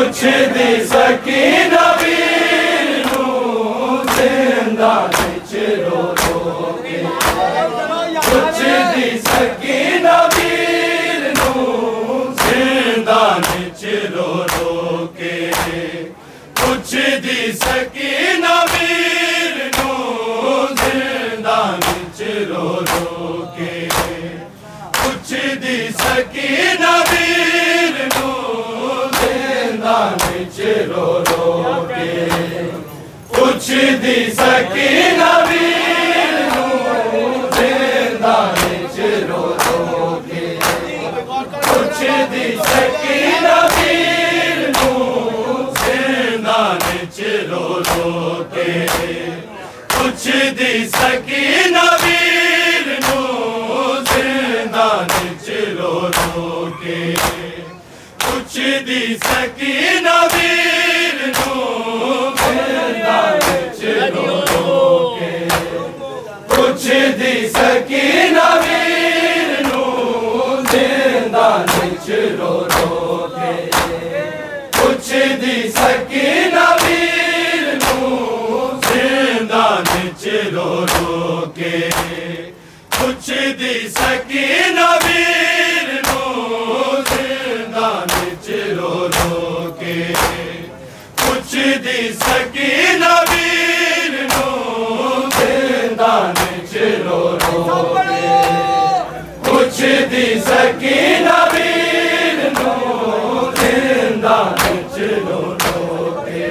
पूछ दी सकीना वीर नूं जिंदान च रो रो के पुछदी सकीना वीर नूं जिंदान च रो रो के पुछदी सकीना वीर नूं जिंदान च रो रो के पुछदी सकीना वीर नूं जिंदान च रो रो के पुछदी सकीना वीर नूं जिंदान च रो रो के पुछदी सकीना वीर नूं जिंदान च रो रो के पुछदी सकीना वीर नूं जिंदान च रो रो के पुछदी सकीना वीर नूं जिंदान च रो रो के पुछदी सकीना वीर नूं जिंदान च रो रो के पुछदी सकीना वीर नूं जिंदान च रो रो के पुछदी सकीना वीर नूं जिंदान च रो रो के पुछदी सकीना वीर नूं जिंदान च रो रो के पुछदी सकीना वीर नूं जिंदान च रो रो के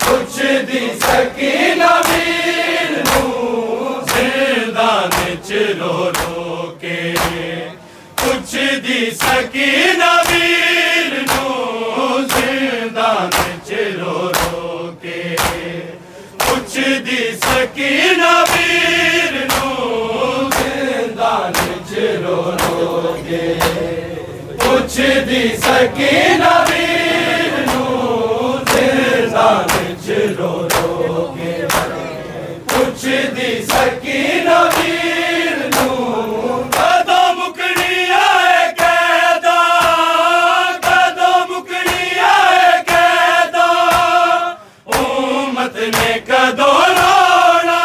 पुछदी सकीना वीर नूं जिंदान च रो रो के पुछदी सकीना वीर नूं जिंदान च रो रो के पुछदी सकीना वीर नूं जिंदान च रो रो के पुछदी सकीना वीर नूं जिंदान च रो रो के पुछदी सकीना वीर नूं कदों मुकनी आए कैदा कदों मुकनी आए कैदा उम्मत ने कदों रोना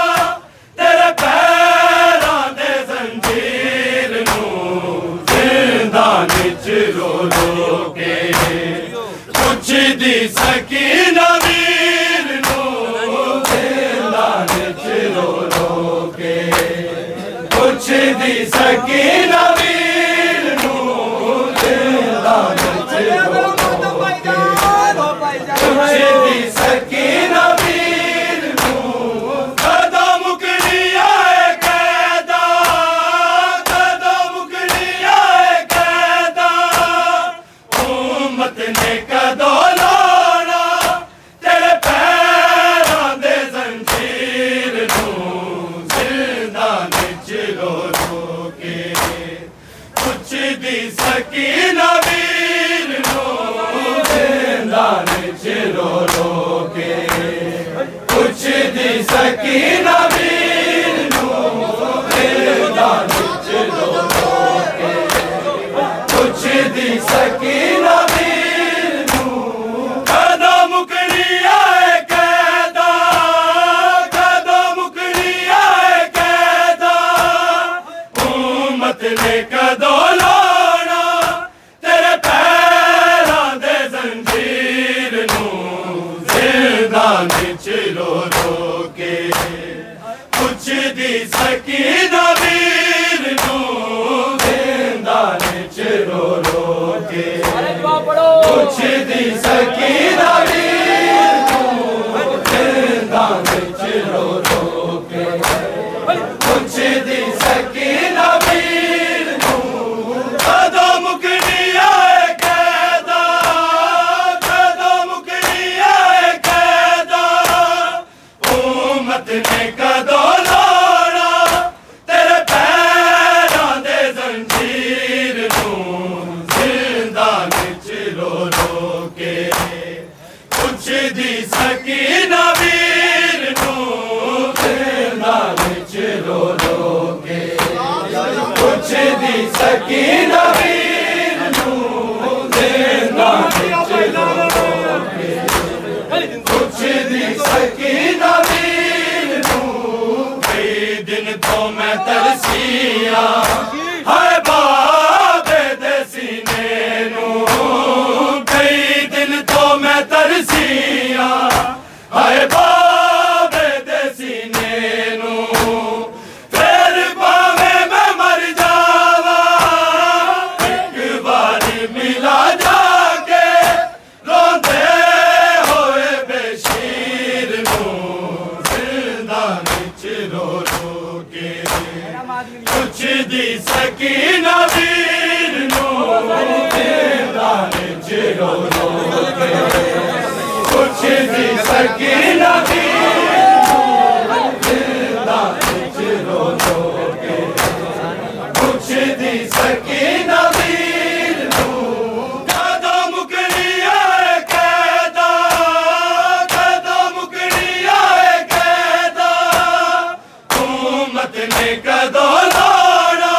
तेरे पैरां दे जंजीर नूं जिंदान च रो रो के पुछदी सकीना वीर नूं जिंदान च रो रो के पुछदी सकीना वीर नूं जिंदान च रो रो के पुछदी सकीना वीर नूं कदों मुकनी आए कैदा कदों मुकनी आए कैदा उम्मत ने कदों लाना तेरे पैरां दे जंजीर नूं जिंदान च रो रो के पुछदी सकीना वीर नूं जिंदान च रो रो के पुछदी सकीना वीर नूं जिंदान च रो रो के पुछदी सकीना वीर नूं कदों मुकनी आए कैदा कदों मुकनी आए कैदा उम्मत ने कदों लाना तेरे पैरां दे जंजीर नूं जिंदान च रो रो के पुछदी सकीना वीर नूं जिंदान च रो रो के पुछदी सकीना वीर नूं जिंदान च रो रो के पुछदी सकीना वीर नूं कदों मुकनी आए कैदा कदों मुकनी आए कैदा उम्मत ने कदों लाना तेरे पैरां दे जंजीर नूं जिंदान च रो रो के पुछदी सकीना वीर नूं जिंदान च रो रो के पुछदी सकीना वीर नूं जिंदान च रो रो के पुछदी सकीना वीर दी सकीना वीर जिंदान च रो रो के कुछ दी सकीना वीर जिंदान च रो रो के कुछ दी सकीना वीर कदों मुकनी आए कैदा कदों मुकनी आए कैदा हुकूमत ने कदों लाना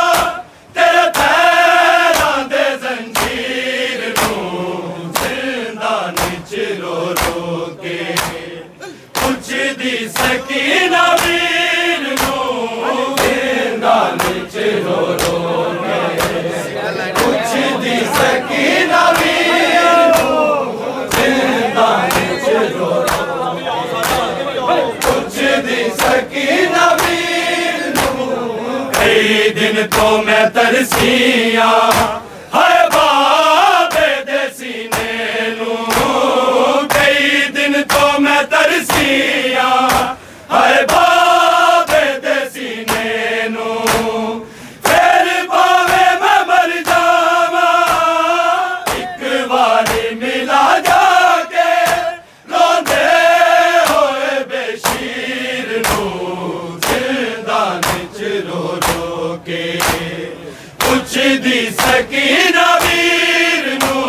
तेरे पैरां दे जंजीर नूं जिंदान च रो रो के कुछ दी सकीना वीर नूं जिंदान च रो रो के कुछ दी सकीना वीर नूं जिंदान च रो रो कुछ दी सकीना वीर नूं कई दिन तो मैं तरसिया हाय बाबे दे सीने नूं कई दिन तो मैं तरसिया हाय बाबे दे सीने नूं फिर भावे मैं मर जावा एक बारी मिला जाके रोंदे होए बेशीर नूं जिंदान च रो रो के कुछ दी सकीना वीर नूं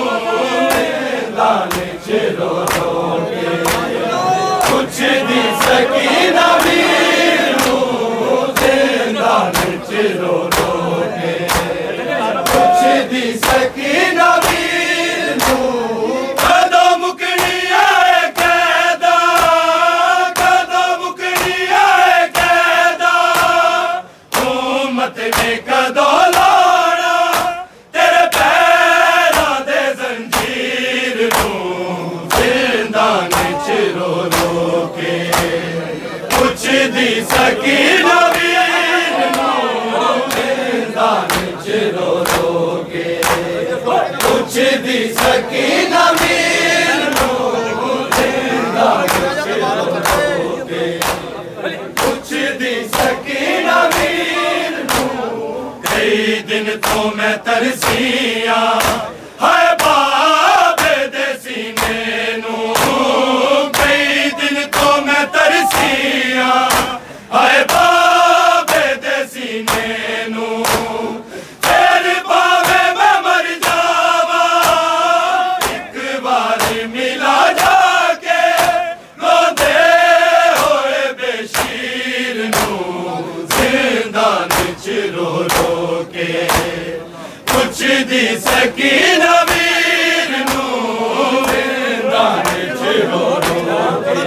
जिंदान च रो रो के कुछ दी सकीना वीर नूं जिंदान च रो रो के कुछ दी सकीना वीर नूं कदों मुकनी आए कैदा कदों मुकनी आए कैदा हुकूमत ने कदों लाना तेरे पैरां दे जंजीर नूं जिंदान च रो रो के कुछ दी सकीना वीर नूं जिंदान च रो रो के कुछ दी सकीना वीर नूं जिंदान च रो रो के कुछ दी सकीना वीर नूं कई दिन तो मैं तरसिया हाय बाबे दे सीने नूं कई दिन तो मैं तरसिया हाय बाबे दे सीने नूं फिर भावे मैं मर जावा एक बार मिला जाके रोंदे होए बेशीर नूं जिंदान च रो रो के कुछ दी सकीना वीर नूं जिंदान च रो रो के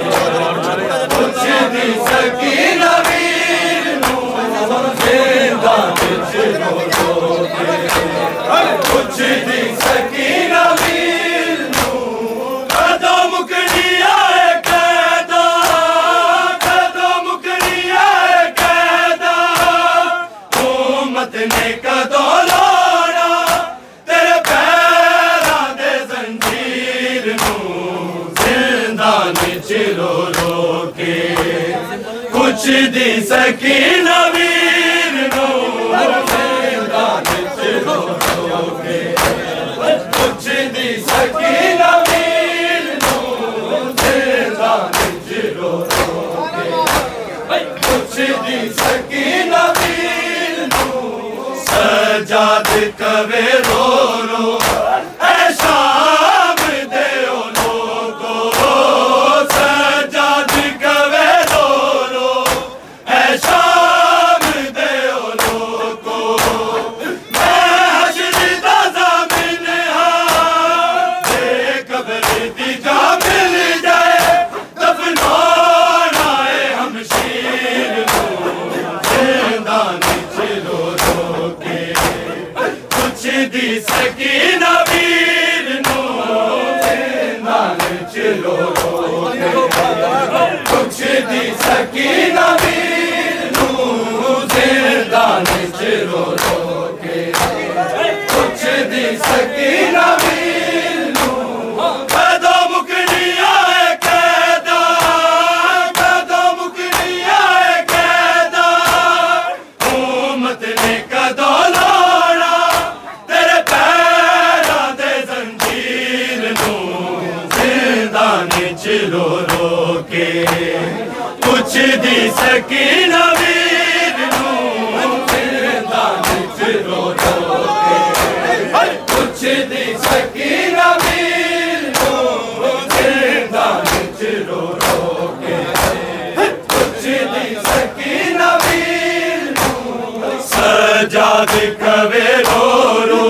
कुछ दी सकीना वीर नूं जिंदान च रो रो के कुछ दी सकीना वीर नूं कदों मुकनी आए कैदा कदों मुकनी आए कैदा हुकूमत ने कदों लाना तेरे पैरां दे जंजीर नूं जिंदान च रो रो के कुछ दी सकीना वीर नूं जिंदान च रो रो के कुछ दी सकीना वीर नूं जिंदान च रो रो के कुछ दी सकीना वीर नूं सजाद कवे रो रो ऐ शाम दे ओ लोगो सजाद कवे रो रो ऐ शाम दे ओ लोगो मैं हश्र दा ज़ामिन हां ते कब्र दी जा मिल जाए दफनाना ए हमशीर नूं जिंदान च रो रो के कुछ दी सकीना वीर नूं जिंदान च रो रो के कुछ दी सकीना वीर नूं जिंदान च रो रो के कुछ दी सकीना वीर नूं कदों मुकनी आए कैदा कदों मुकनी आए कैदा हुकूमत ने कदों दी सकीना वीर नूं जिंदान च रो रो के पुछदी सकीना वीर नूं जिंदान च रो रो के पुछदी सकीना वीर नूं सजाद कवे रो रो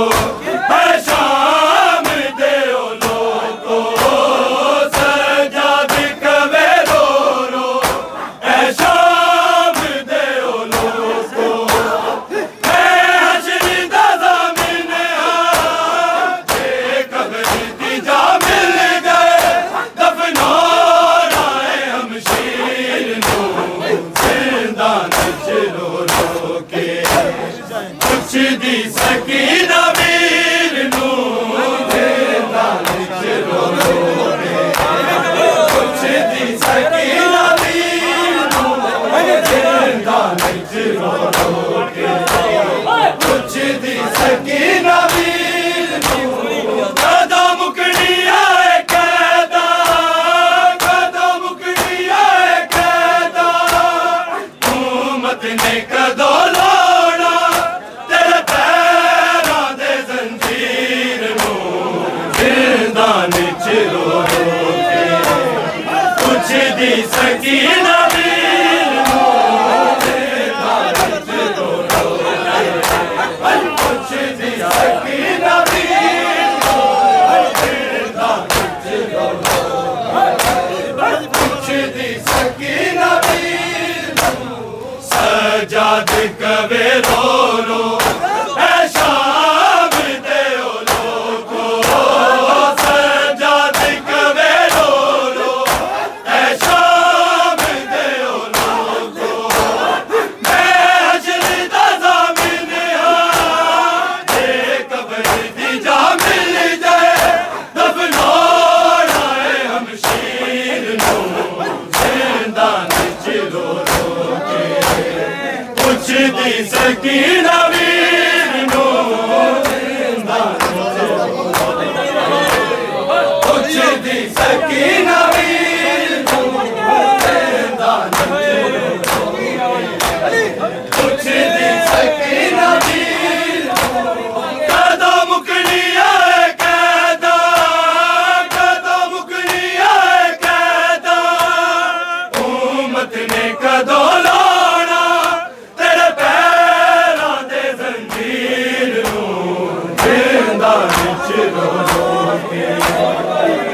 पुछदी सकीना वीर नूं जिंदान च रो रो के पुछदी सकीना वीर नूं जिंदान च रो रो के पुछदी सकीना वीर नूं कदों मुकनी आए कैदा कदों मुकनी आए कैदा हुकूमत ने कदों पुछदी सकीना वीर नूं जिंदान च रो रो के पुछदी सकीना वीर नूं जिंदान च रो रो पुछदी सकीना वीर नूं सजाद कवे रो रो पुछदी सकीना वीर नूं जिंदान च रो पुछदी सकीना वीर नूं जिंदान च रो पुछदी सकीना वीर कदों मुकनी आए कैदा कदों मुकनी आए कैदा हुकूमत ने कदों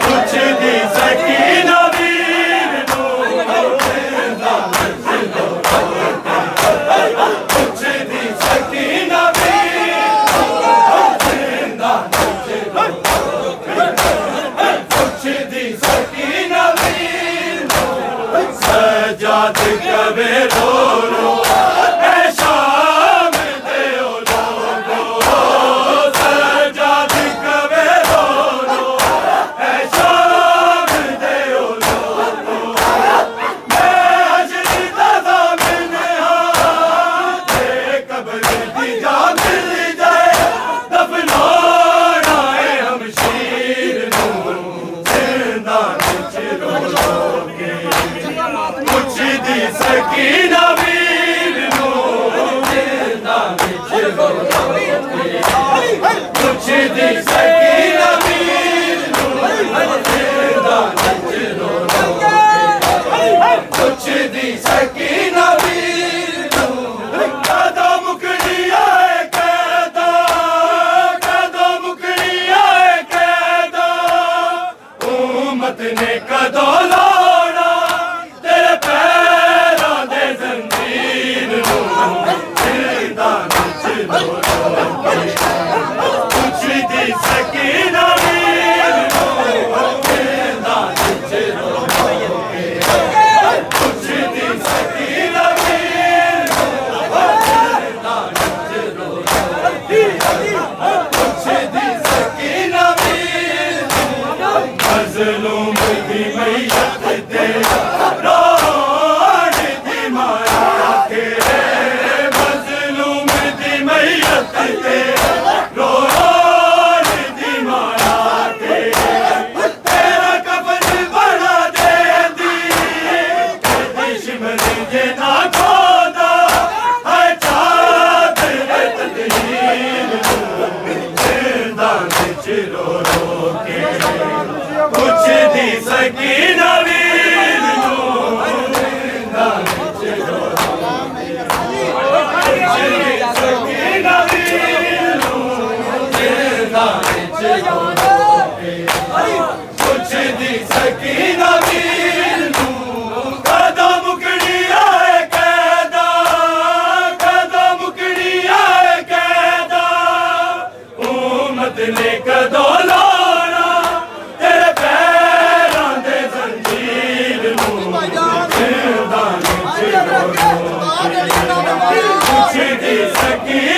पुछदी सकीना वीर नूं जिंदान च रो पुछदी सकीना वीर नूं जिंदान च रो पुछदी सकीना वीर नूं सजाद कवे रो रो पुछदी सकीना वीर नूं जिंदान च रो पुछदी सकीना वीर नूं जिंदान च रो पुछदी सकीना वीर नूं कदों मुकनी आए कैदा कदों मुकनी आए कैदा हुकूमत ने कदों पुछदी सकीना ना खोदा है चादर तकदीर जिंदा विच रो रो के कुछ दी सकीना वीर जिंदा विच रो रो सकीना वीर जिंदा विच रो रो के कुछ दी सकीना वीर कदा मुकड़ी आए कैदा कदा मुकड़ी आए कैदा उम्मत ने कदों लाना तेरे पैरां दे जंजीर जिंदा विच रो रो कुछ दी सकीना